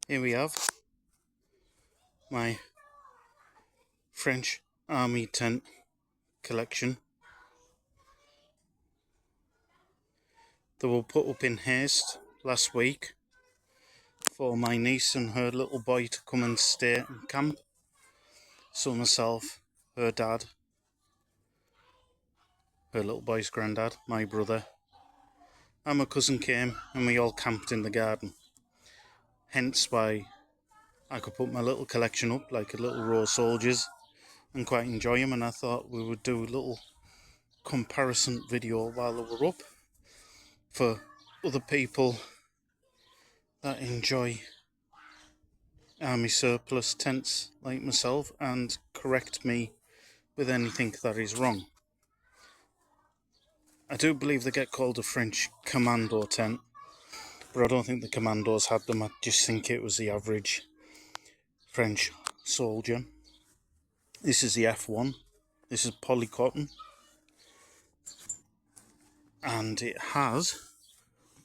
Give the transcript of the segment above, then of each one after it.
Here we have my French Army tent collection. They were put up in haste last week for my niece and her little boy to come and stay and camp. So myself, her dad, her little boy's granddad, my brother, and my cousin came and we all camped in the garden. Hence why I could put my little collection up like a little row of soldiers and quite enjoy them, and I thought we would do a little comparison video while they were up for other people that enjoy army surplus tents like myself and correct me with anything that is wrong. I do believe they get called a French commando tent, but I don't think the commandos had them. I just think it was the average French soldier. This is the F1. This is polycotton, and it has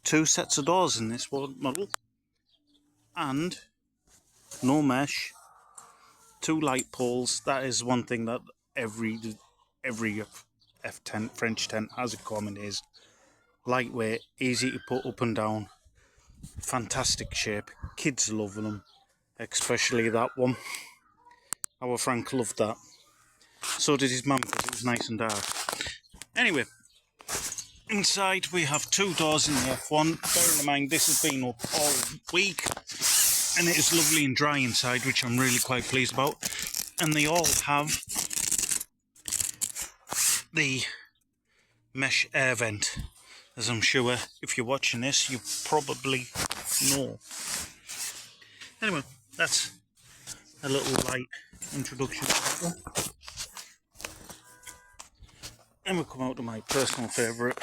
2 sets of doors in this one model, and no mesh, 2 light poles. That is one thing that every F tent, French tent, has in common, is lightweight, easy to put up and down, fantastic shape. Kids love them, especially that one. Our Frank loved that. So did his mum, because it was nice and dark. Anyway, inside we have 2 doors in the F1. Bearing in mind this has been up all week, and it is lovely and dry inside, which I'm really quite pleased about. And they all have the mesh air vent, as I'm sure if you're watching this you probably know. Anyway, that's a little light introduction. And we come out to my personal favourite.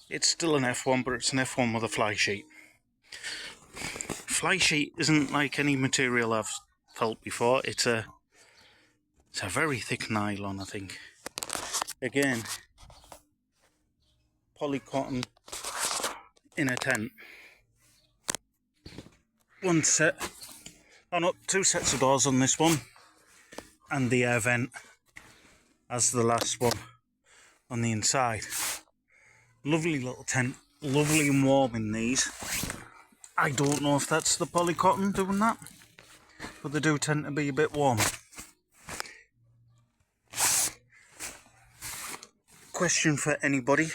It's still an F1, but it's an F1 with a fly sheet. Fly sheet isn't like any material I've felt before. It's a very thick nylon, I think. Again, polycotton in a tent. 2 sets of doors on this one, and the air vent as the last one on the inside. Lovely little tent, lovely and warm in these. I don't know if that's the polycotton doing that, but they do tend to be a bit warmer. Question for anybody: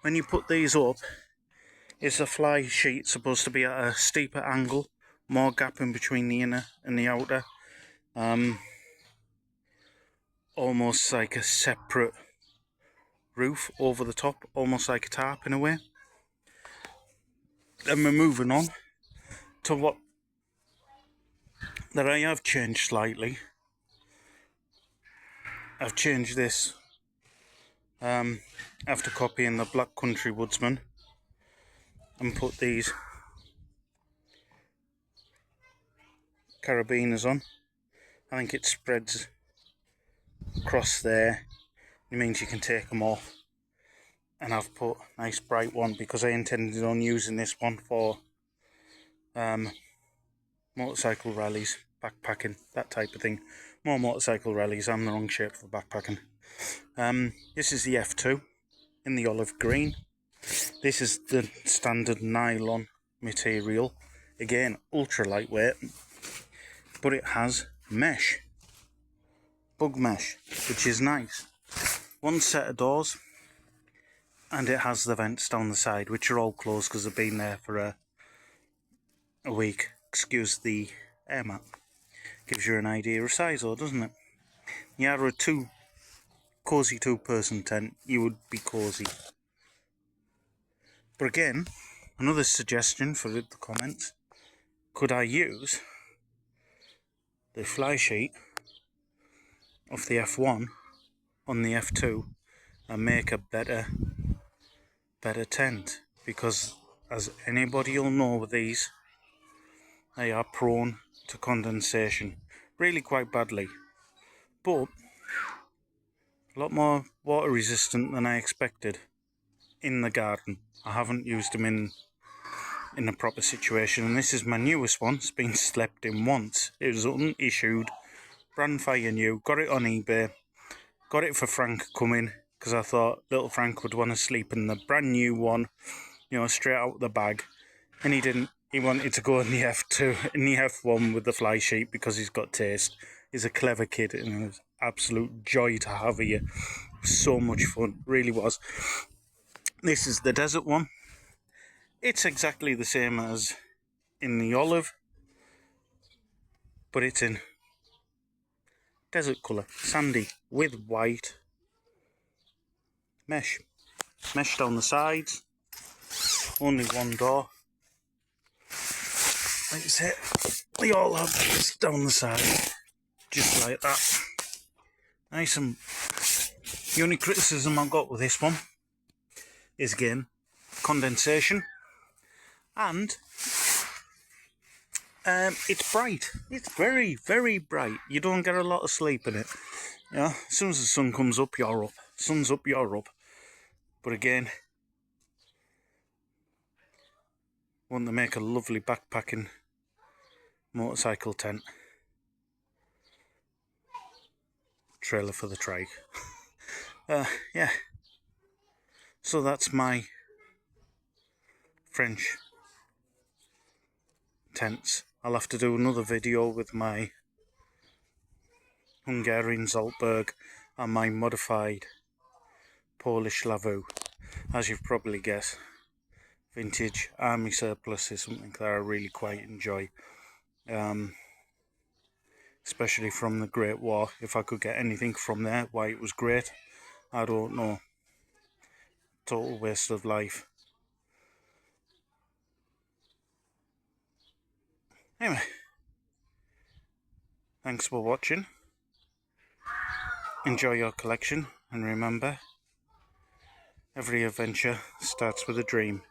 when you put these up, is the fly sheet supposed to be at a steeper angle, more gap in between the inner and the outer, almost like a separate roof over the top, almost like a tarp in a way? Then we're moving on to what that I have changed slightly. I've changed this after copying the Black Country Woodsman, and put these carabiners on. I think it spreads across there. It means you can take them off. And I've put a nice bright one because I intended on using this one for motorcycle rallies, backpacking, that type of thing. More motorcycle rallies. I'm the wrong shape for backpacking. This is the F2 in the olive green. This is the standard nylon material. Again, ultra lightweight, but it has mesh, bug mesh, which is nice. 1 set of doors, and it has the vents down the side, which are all closed because they've been there for a week. Excuse the air mat. Gives you an idea of size though, doesn't it? You are a cosy 2-person tent, you would be cosy. But again, another suggestion for the comments: could I use the fly sheet of the F1 on the F2 and make a better tent? Because as anybody will know with these, they are prone to condensation, really quite badly, but a lot more water resistant than I expected in the garden. I haven't used them in in a proper situation, and this is my newest one. It's been slept in once. It was unissued, brand fire new, got it on eBay, got it for Frank coming, because I thought little Frank would want to sleep in the brand new one, you know, straight out the bag, and he didn't. He wanted to go in the F2, in the F1 with the fly sheet because he's got taste. He's a clever kid, and it was absolute joy to have here. So much fun, really was. This is the desert one. It's exactly the same as in the olive, but it's in desert colour, sandy, with white mesh down the sides. Only one door. Like I said, they all have this down the side, just like that. Nice. And the only criticism I've got with this one is again condensation, and it's bright. It's very, very bright. You don't get a lot of sleep in it. You know, as soon as the sun comes up, you're up. Sun's up, you're up. But again, want to make a lovely backpacking motorcycle tent. Trailer for the trike. Yeah. So that's my French tents. I'll have to do another video with my Hungarian Zaltberg and my modified Polish Lavu. As you've probably guessed, vintage army surplus is something that I really quite enjoy. Especially from the Great War. If I could get anything from there, why it was great, I don't know. Total waste of life. Anyway, thanks for watching. Enjoy your collection, and remember, every adventure starts with a dream.